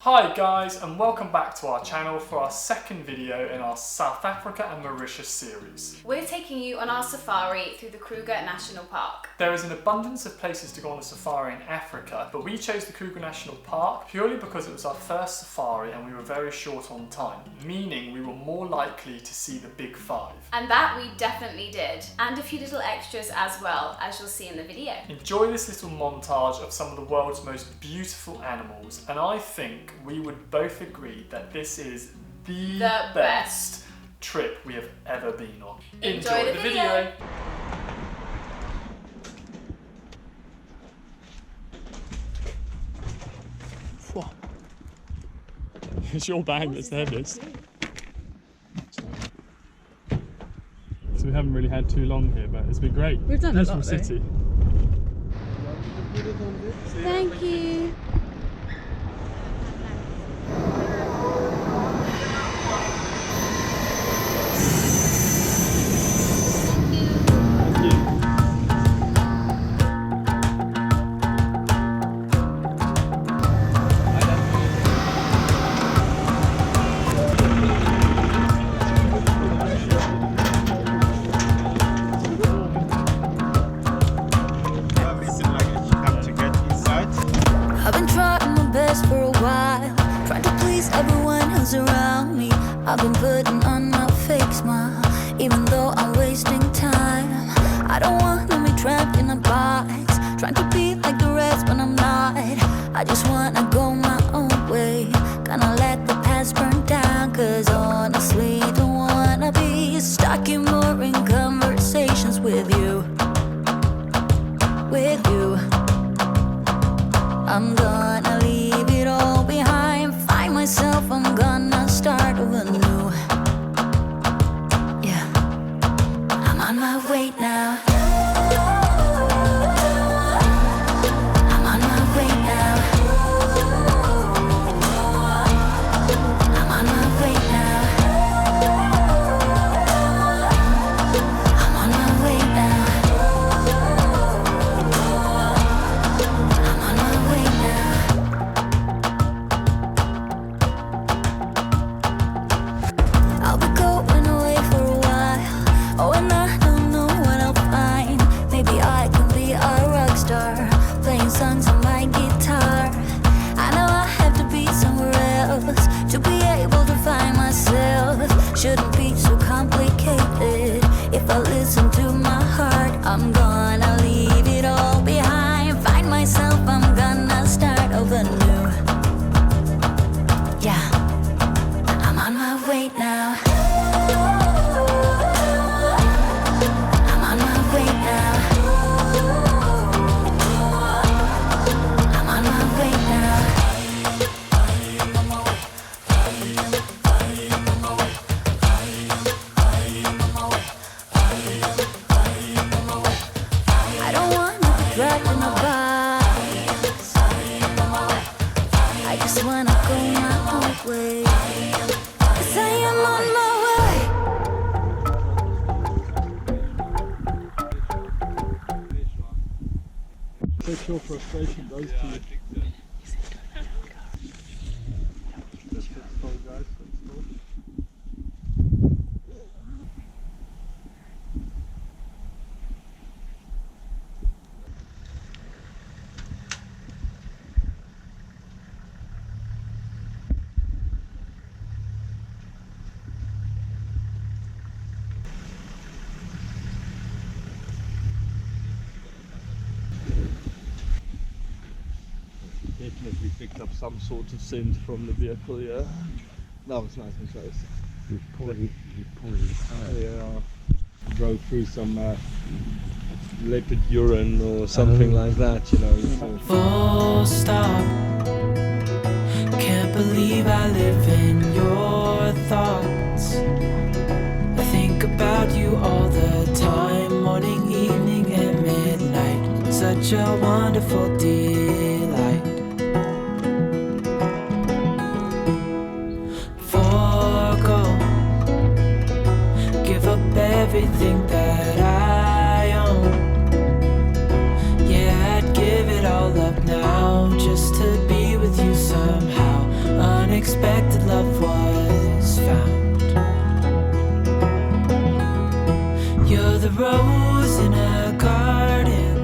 Hi guys, and welcome back to our channel for our second video in our South Africa and Mauritius series. We're taking you on our safari through the Kruger National Park. There is an abundance of places to go on a safari in Africa, but we chose the Kruger National Park purely because it was our first safari and we were very short on time, meaning we were more likely to see the big five. And that we definitely did, and a few little extras as well, as you'll see in the video. Enjoy this little montage of some of the world's most beautiful animals, and I think we would both agree that this is the best trip we have ever been on. Enjoy the video. It's your bag that's heaviest. So we haven't really had too long here, but it's been great. We've done a lot, City. Thank you. For a while, trying to please everyone who's around me. I've been putting on my fake smile, even though I'm wasting time. I don't want to be trapped in a box, trying to be like the rest when I'm not. I just wanna go my own way, gonna let the past burn down. Cause honestly, don't wanna be stuck in boring conversations with you. With you, I'm gonna leave it all behind, find myself, I'm gonna start over new. Yeah, I'm on my way now. I'm on my way now. I'm on my way now. I'm on my way now. Songs on my guitar. I know I have to be somewhere else to be able to find myself. Shouldn't be so complicated. If I listen to my heart, I'm gonna leave it all behind, find myself, I'm gonna start over new. Yeah, I'm on my way now. I'm on my way now. I just wanna go my own way, 'cause I am on my way. Sexual frustration goes to you. Definitely picked up some sort of scent from the vehicle, yeah. That was nice and close. You're pulling the Yeah. Drove through some leopard urine or something like that, you know. Full stop. Can't believe I live in your thoughts. I think about you all the time, morning, evening, and midnight. Such a wonderful delight. Everything that I own, yeah, I'd give it all up now just to be with you somehow. unexpected love was found. You're the rose in a garden,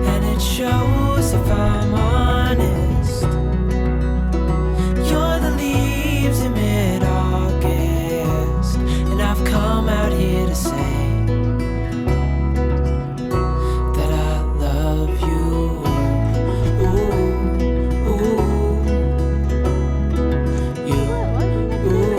and it shows if I'm honest. You're the leaves in mid-August, and I've come out here to say that I love you. Ooh, ooh, you. Ooh, ooh.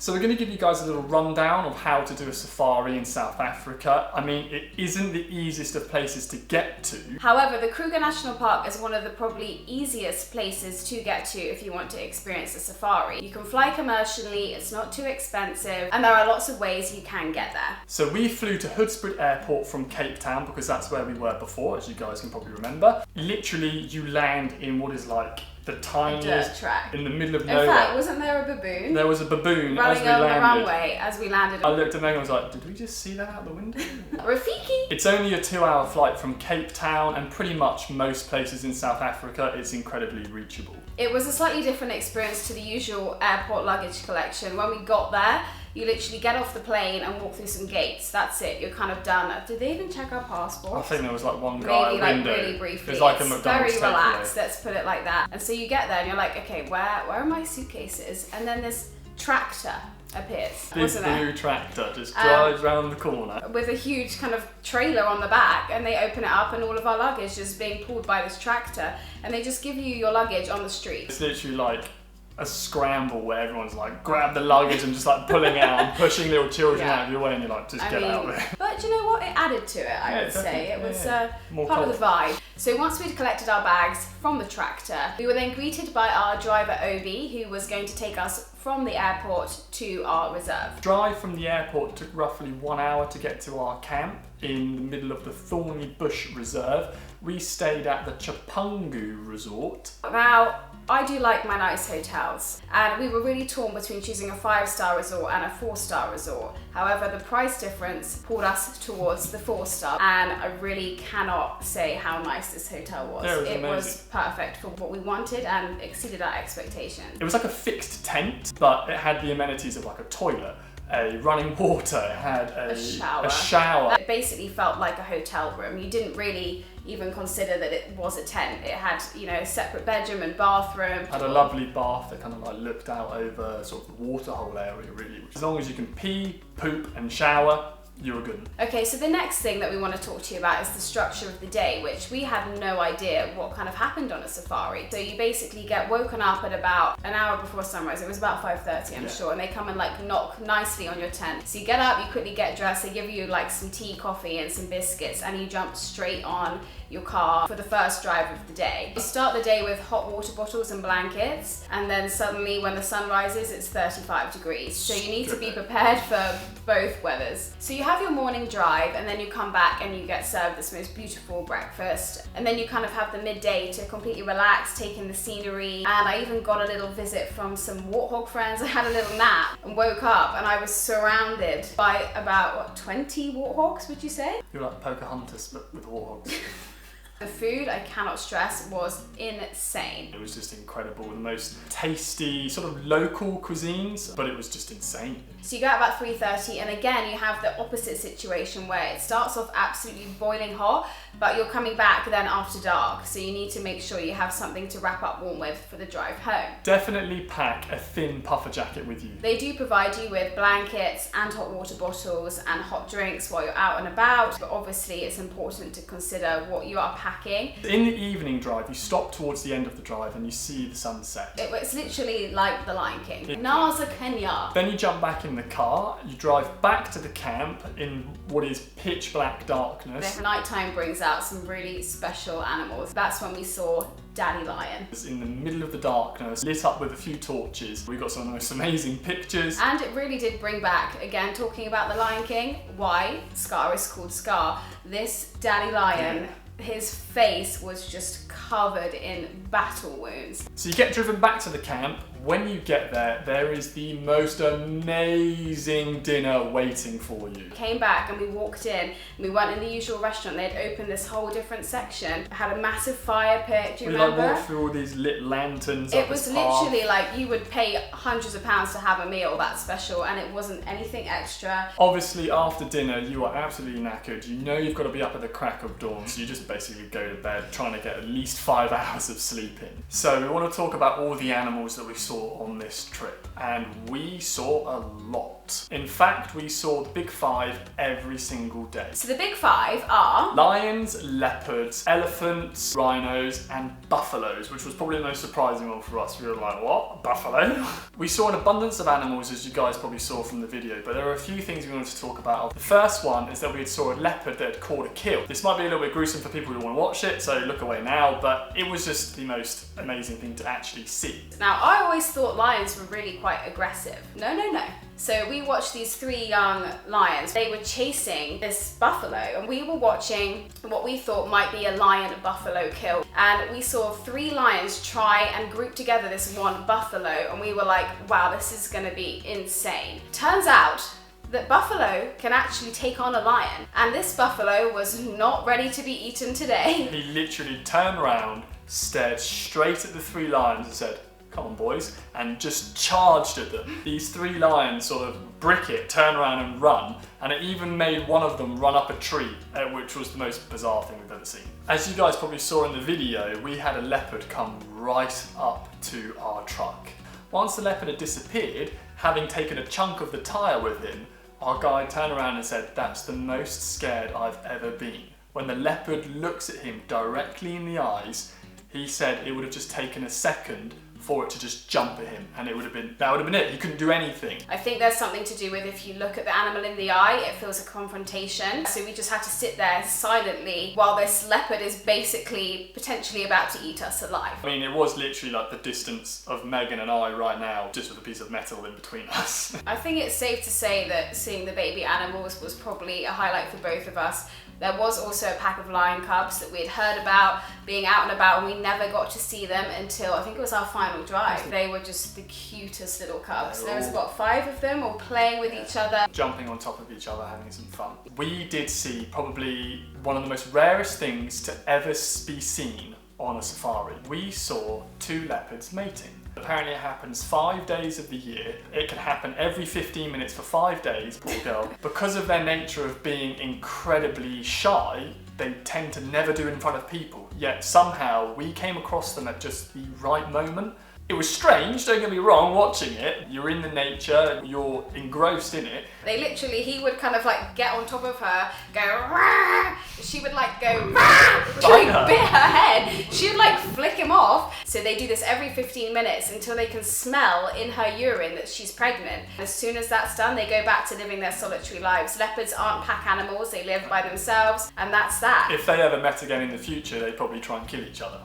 So we're going to give you guys a little rundown of how to do a safari in South Africa. I mean, it isn't the easiest of places to get to. However, the Kruger National Park is one of the probably easiest places to get to if you want to experience a safari. You can fly commercially, it's not too expensive, and there are lots of ways you can get there. So we flew to Hoedspruit Airport from Cape Town because that's where we were before, as you guys can probably remember. Literally, you land in what is like the tiniest dirt track in the middle of In nowhere. fact, wasn't there a baboon? There was a baboon as running we over the landed. runway as we landed. I looked at Megan and was like, did we just see that out the window? Rafiki! It's only a 2-hour flight from Cape Town, and pretty much most places in South Africa it's incredibly reachable. It was a slightly different experience to the usual airport luggage collection. When we got there, you literally get off the plane and walk through some gates. That's it, you're kind of done. Did they even check our passports? I think there was like one guy Maybe at the like window. really briefly. It's like a It's McDonald's very relaxed, takeaway. let's put it like that. And so you get there and you're like, okay, where are my suitcases? And then this tractor appears, Big wasn't blue it? tractor just drives round the corner. With a huge kind of trailer on the back, and they open it up and all of our luggage is being pulled by this tractor, and they just give you your luggage on the street. It's literally like a scramble where everyone's like grab the luggage and just like pulling it out and pushing little children Yeah. out of your way, and you're like, just get out of it. But you know what? It added to it, I Yeah, would say. It definitely, was More part of the colourful. vibe. So once we'd collected our bags from the tractor, we were then greeted by our driver Obi, who was going to take us from the airport to our reserve. Drive from the airport took roughly 1 hour to get to our camp in the middle of the Thorny Bush Reserve. We stayed at the Chapungu Resort. Now, I do like my nice hotels, and we were really torn between choosing a 5-star resort and a 4-star resort. However, the price difference pulled us towards the 4-star, and I really cannot say how nice this hotel was. Yeah, it was It was amazing. perfect for what we wanted and exceeded our expectations. It was like a fixed tent, but it had the amenities of like a toilet, a running water, it had a shower. It basically felt like a hotel room. You didn't really even consider that it was a tent. It had, you know, a separate bedroom and bathroom. Had a lovely bath that kind of like looked out over sort of the waterhole area really. As long as you can pee, poop and shower, you were good. Okay, so the next thing that we want to talk to you about is the structure of the day, which we had no idea what kind of happened on a safari. So you basically get woken up at about an hour before sunrise. It was about 5:30, I'm sure, and they come and like knock nicely on your tent. So you get up, you quickly get dressed, they give you like some tea, coffee and some biscuits, and you jump straight on your car for the first drive of the day. You start the day with hot water bottles and blankets, and then suddenly when the sun rises, it's 35 degrees. So you need to be prepared for both weathers. So you have your morning drive, and then you come back and you get served this most beautiful breakfast, and then you kind of have the midday to completely relax, take in the scenery, and I even got a little visit from some warthog friends. I had a little nap and woke up, and I was surrounded by about, 20 warthogs, would you say? You're like Pocahontas but with warthogs. The food, I cannot stress, was insane. It was just incredible. The most tasty, sort of local cuisines, but it was just insane. So you go out about 3:30, and again you have the opposite situation where it starts off absolutely boiling hot, but you're coming back then after dark, so you need to make sure you have something to wrap up warm with for the drive home. Definitely pack a thin puffer jacket with you. They do provide you with blankets and hot water bottles and hot drinks while you're out and about, but obviously it's important to consider what you are packing. In the evening drive, you stop towards the end of the drive and you see the sunset. It's literally like the Lion King. Nasa Kenya. Then you jump back in the car, you drive back to the camp in what is pitch black darkness. If nighttime brings out some really special animals, that's when we saw Daddy Lion. It's in the middle of the darkness, lit up with a few torches. We got some of the most amazing pictures. And it really did bring back, again, talking about the Lion King, why Scar is called Scar. This Daddy Lion, his face was just covered in battle wounds. So you get driven back to the camp. When you get there, there is the most amazing dinner waiting for you. Came back and we walked in, and we weren't in the usual restaurant. They'd opened this whole different section. It had a massive fire pit, do you remember? We walked through all these lit lanterns. It was literally like you would pay hundreds of pounds to have a meal that special, and it wasn't anything extra. Obviously, after dinner, you are absolutely knackered. You know you've got to be up at the crack of dawn, so you just basically go to bed trying to get at least 5 hours of sleep in. So we want to talk about all the animals that we saw on this trip, and we saw a lot. In fact, we saw the big 5 every single day. So the big 5 are lions, leopards, elephants, rhinos, and buffaloes, which was probably the most surprising one for us. We were like, what? Buffalo? We saw an abundance of animals, as you guys probably saw from the video, but there are a few things we wanted to talk about. The first one is that we saw a leopard that had caught a kill. This might be a little bit gruesome for people who want to watch it, so look away now, but it was just the most amazing thing to actually see. Now, I always thought lions were really quite aggressive. No. So we watched these 3 young lions. They were chasing this buffalo, and we were watching what we thought might be a lion-buffalo kill. And we saw 3 lions try and group together this one buffalo, and we were like, wow, this is gonna be insane. Turns out that buffalo can actually take on a lion, and this buffalo was not ready to be eaten today. He literally turned around, stared straight at the 3 lions and said, come on boys, and just charged at them. These 3 lions sort of brick it, turn around and run, and it even made one of them run up a tree, which was the most bizarre thing we've ever seen. As you guys probably saw in the video, we had a leopard come right up to our truck. Once the leopard had disappeared, having taken a chunk of the tyre with him, our guide turned around and said, that's the most scared I've ever been. When the leopard looks at him directly in the eyes, he said it would have just taken a second for it to just jump at him, and that would have been it. He couldn't do anything. I think there's something to do with if you look at the animal in the eye, it feels a confrontation. So we just had to sit there silently while this leopard is basically potentially about to eat us alive. I mean, it was literally like the distance of Megan and I right now, just with a piece of metal in between us. I think it's safe to say that seeing the baby animals was probably a highlight for both of us. There was also a pack of lion cubs that we had heard about being out and about, and we never got to see them until I think it was our final drive. They were just the cutest little cubs. There was about 5 of them all playing with each other. Jumping on top of each other, having some fun. We did see probably one of the most rarest things to ever be seen on a safari. We saw 2 leopards mating. Apparently it happens 5 days of the year. It can happen every 15 minutes for 5 days, poor girl. Because of their nature of being incredibly shy, they tend to never do it in front of people. Yet somehow we came across them at just the right moment. It was strange, don't get me wrong, watching it. You're in the nature, you're engrossed in it. They literally, he would kind of like get on top of her, go rah! She would like go rah! She bit her head. She would like flick him off. So they do this every 15 minutes until they can smell in her urine that she's pregnant. As soon as that's done, they go back to living their solitary lives. Leopards aren't pack animals, they live by themselves, and that's that. If they ever met again in the future, they'd probably try and kill each other.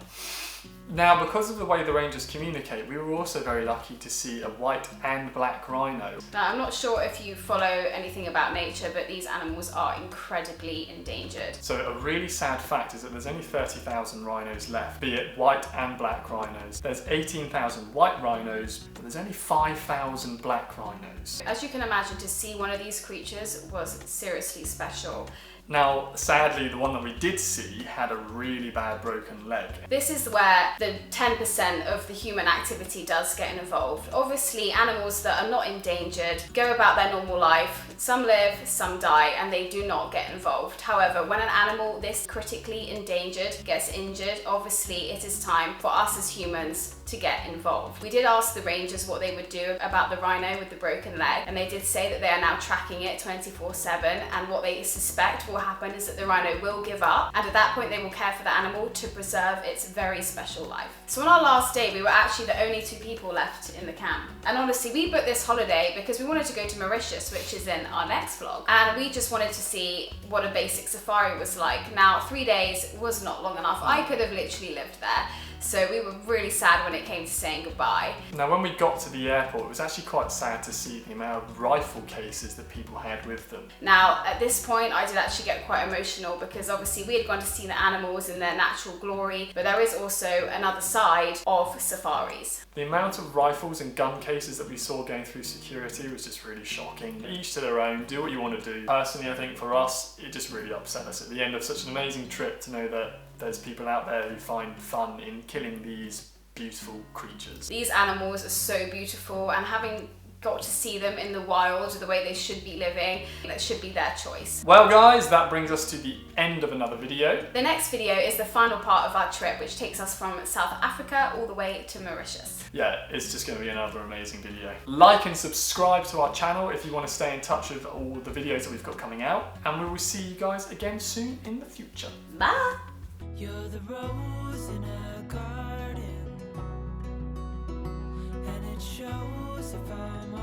Now, because of the way the rangers communicate, we were also very lucky to see a white and black rhino. Now, I'm not sure if you follow anything about nature, but these animals are incredibly endangered. So a really sad fact is that there's only 30,000 rhinos left, be it white and black rhinos. There's 18,000 white rhinos, but there's only 5,000 black rhinos. As you can imagine, to see one of these creatures was seriously special. Now, sadly, the one that we did see had a really bad broken leg. This is where the 10% of the human activity does get involved. Obviously, animals that are not endangered go about their normal life. Some live, some die, and they do not get involved. However, when an animal this critically endangered gets injured, obviously it is time for us as humans to get involved. We did ask the rangers what they would do about the rhino with the broken leg, and they did say that they are now tracking it 24/7, and what they suspect will happen is that the rhino will give up, and at that point they will care for the animal to preserve its very special life. So on our last day, we were actually the only 2 people left in the camp. And honestly, we booked this holiday because we wanted to go to Mauritius, which is in our next vlog, and we just wanted to see what a basic safari was like. Now, 3 days was not long enough. I could have literally lived there. So we were really sad when it came to saying goodbye. Now, when we got to the airport, it was actually quite sad to see the amount of rifle cases that people had with them. Now, at this point, I did actually get quite emotional because obviously we had gone to see the animals in their natural glory, but there is also another side of safaris. The amount of rifles and gun cases that we saw going through security was just really shocking. Each to their own, do what you want to do. Personally, I think for us, it just really upset us at the end of such an amazing trip to know that there's people out there who find fun in killing these beautiful creatures. These animals are so beautiful, and having got to see them in the wild the way they should be living, that should be their choice. Well guys, that brings us to the end of another video. The next video is the final part of our trip, which takes us from South Africa all the way to Mauritius. Yeah, it's just going to be another amazing video. Like and subscribe to our channel if you want to stay in touch with all the videos that we've got coming out, and we will see you guys again soon in the future. Bye! You're the rose in a garden, and it shows if I'm